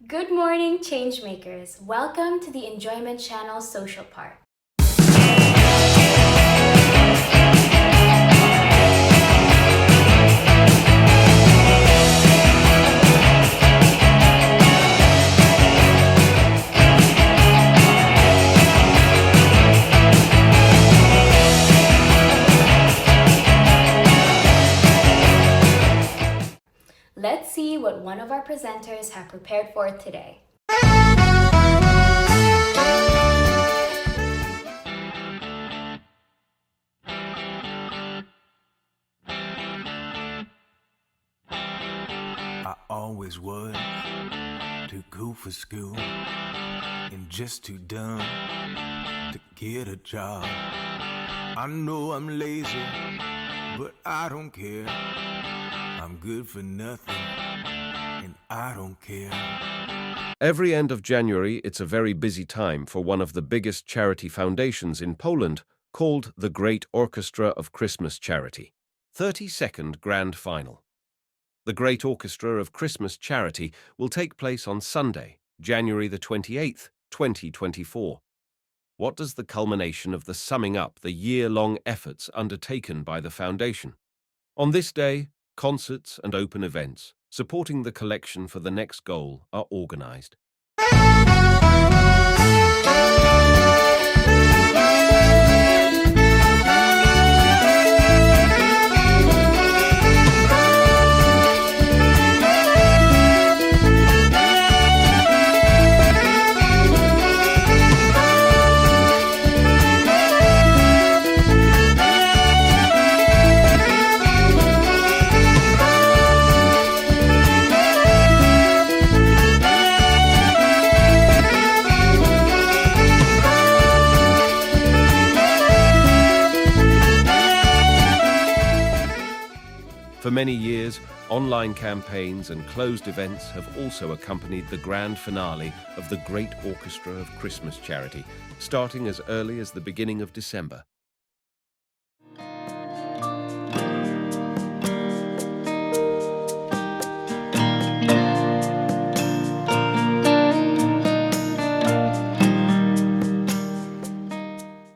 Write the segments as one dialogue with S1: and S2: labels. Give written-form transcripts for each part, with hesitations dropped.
S1: Good morning, changemakers. Welcome to the Enjoyment Channel Social Part. Let's see what one of our presenters have prepared for today.
S2: I always was too cool for school and just too dumb to get a job. I know I'm lazy, but I don't care. I'm good for nothing, and I don't care.
S3: Every end of January, it's a very busy time for one of the biggest charity foundations in Poland, called the Great Orchestra of Christmas Charity. 32nd Grand Final. The Great Orchestra of Christmas Charity will take place on Sunday, January the 28th, 2024. What does the culmination of the summing up the year-long efforts undertaken by the foundation? On this day, concerts and open events supporting the collection for the next goal are organized. For many years, online campaigns and closed events have also accompanied the grand finale of the Great Orchestra of Christmas Charity, starting as early as the beginning of December.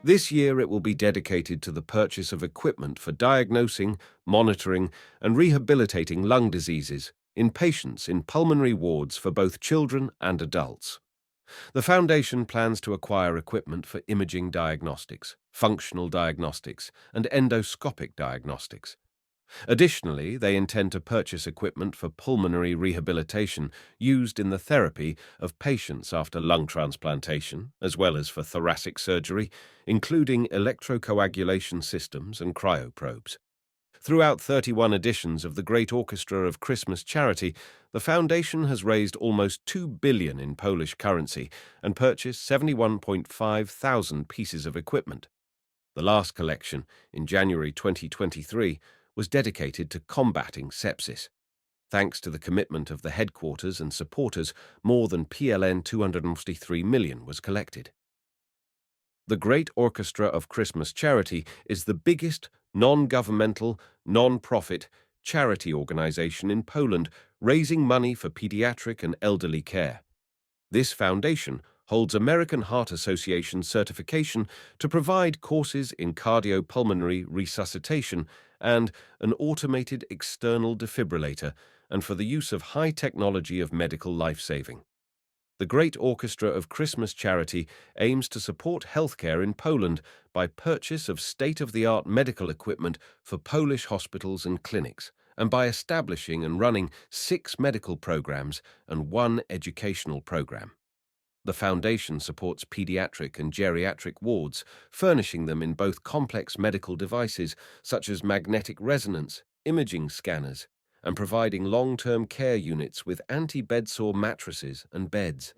S3: This year it will be dedicated to the purchase of equipment for diagnosing, monitoring, and rehabilitating lung diseases in patients in pulmonary wards for both children and adults. The foundation plans to acquire equipment for imaging diagnostics, functional diagnostics, and endoscopic diagnostics. Additionally, they intend to purchase equipment for pulmonary rehabilitation used in the therapy of patients after lung transplantation, as well as for thoracic surgery, including electrocoagulation systems and cryoprobes. Throughout 31 editions of the Great Orchestra of Christmas Charity, the foundation has raised almost 2 billion in Polish currency and purchased 71.5 thousand pieces of equipment. The last collection, in January 2023, was dedicated to combating sepsis. Thanks to the commitment of the headquarters and supporters, more than PLN 253 million was collected. The Great Orchestra of Christmas Charity is the biggest non-governmental, non-profit charity organization in Poland, raising money for pediatric and elderly care. This foundation holds American Heart Association certification to provide courses in cardiopulmonary resuscitation and an automated external defibrillator, and for the use of high technology of medical life-saving. The Great Orchestra of Christmas Charity aims to support healthcare in Poland by purchase of state-of-the-art medical equipment for Polish hospitals and clinics, and by establishing and running 6 medical programs and 1 educational program. The foundation supports pediatric and geriatric wards, furnishing them in both complex medical devices such as magnetic resonance, imaging scanners, and providing long-term care units with anti-bedsore mattresses and beds.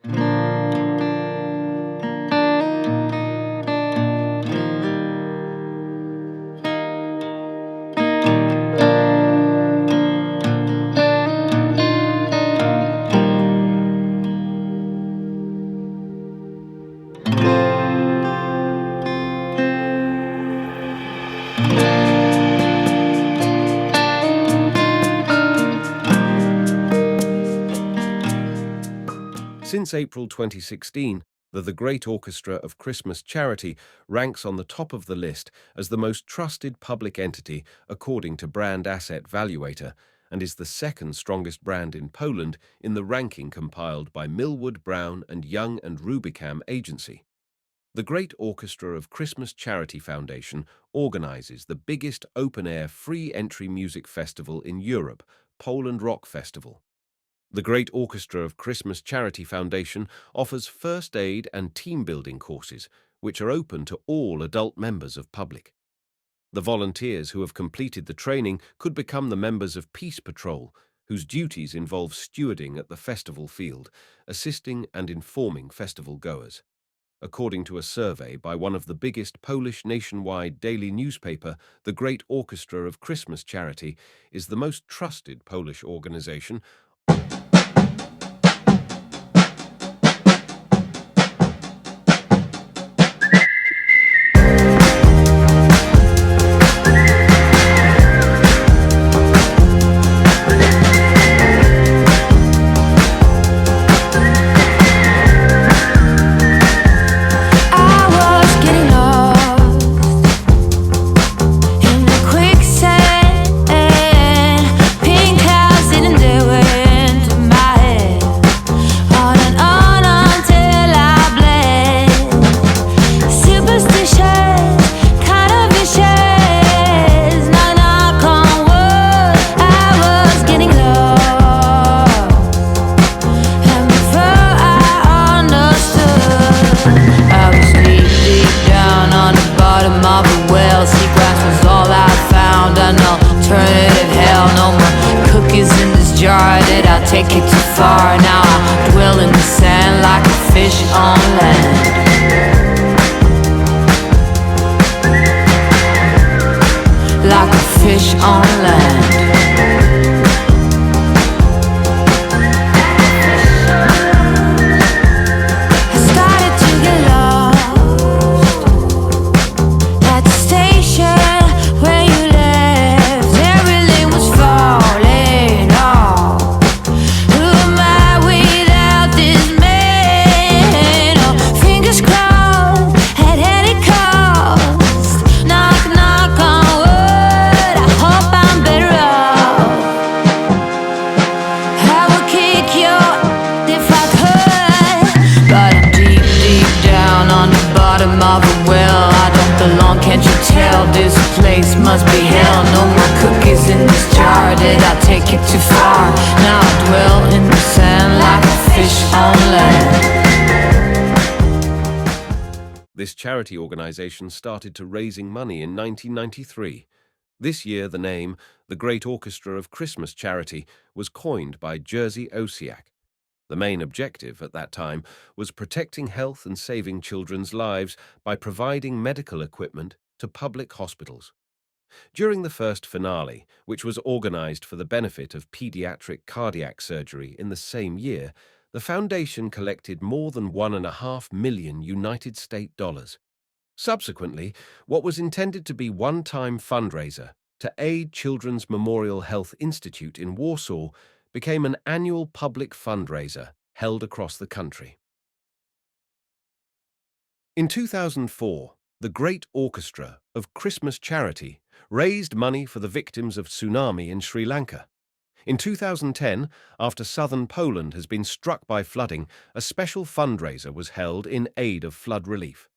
S3: Since April 2016, the Great Orchestra of Christmas Charity ranks on the top of the list as the most trusted public entity according to Brand Asset Valuator, and is the second strongest brand in Poland in the ranking compiled by Millward, Brown and Young and Rubicam agency. The Great Orchestra of Christmas Charity Foundation organizes the biggest open-air free-entry music festival in Europe, Pol'and'Rock Festival. The Great Orchestra of Christmas Charity Foundation offers first aid and team-building courses, which are open to all adult members of public. The volunteers who have completed the training could become the members of Peace Patrol, whose duties involve stewarding at the festival field, assisting and informing festival goers. According to a survey by one of the biggest Polish nationwide daily newspaper, the Great Orchestra of Christmas Charity is the most trusted Polish organization.
S4: Take it too far, now I dwell in the sand like a fish on land. Like a fish on land. Must be hell, no more cookies in this jar. Did I take it too far? Now I dwell in the sand like a fish on land.
S3: This charity organization started to raising money in 1993. This year, the name, the Great Orchestra of Christmas Charity, was coined by Jerzy Osiak. The main objective at that time was protecting health and saving children's lives by providing medical equipment to public hospitals. During the first finale, which was organized for the benefit of pediatric cardiac surgery in the same year, the foundation collected more than $1.5 million United States dollars. Subsequently, what was intended to be one-time fundraiser to aid Children's Memorial Health Institute in Warsaw became an annual public fundraiser held across the country. In 2004, the Great Orchestra of Christmas Charity raised money for the victims of tsunami in Sri Lanka. In 2010, after southern Poland has been struck by flooding, a special fundraiser was held in aid of flood relief.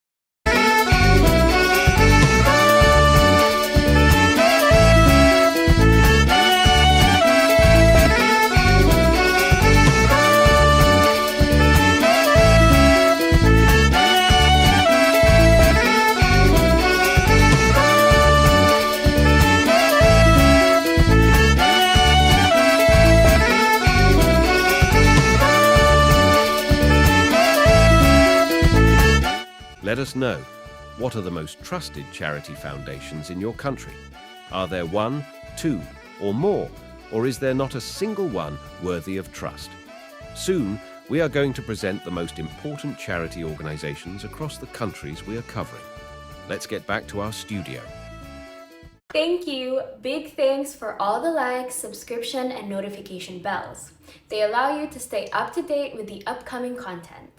S3: Let us know, what are the most trusted charity foundations in your country? Are there 1, 2, or more, or is there not a single one worthy of trust? Soon, we are going to present the most important charity organizations across the countries we are covering. Let's get back to our studio.
S1: Thank you! Big thanks for all the likes, subscription, and notification bells. They allow you to stay up to date with the upcoming content.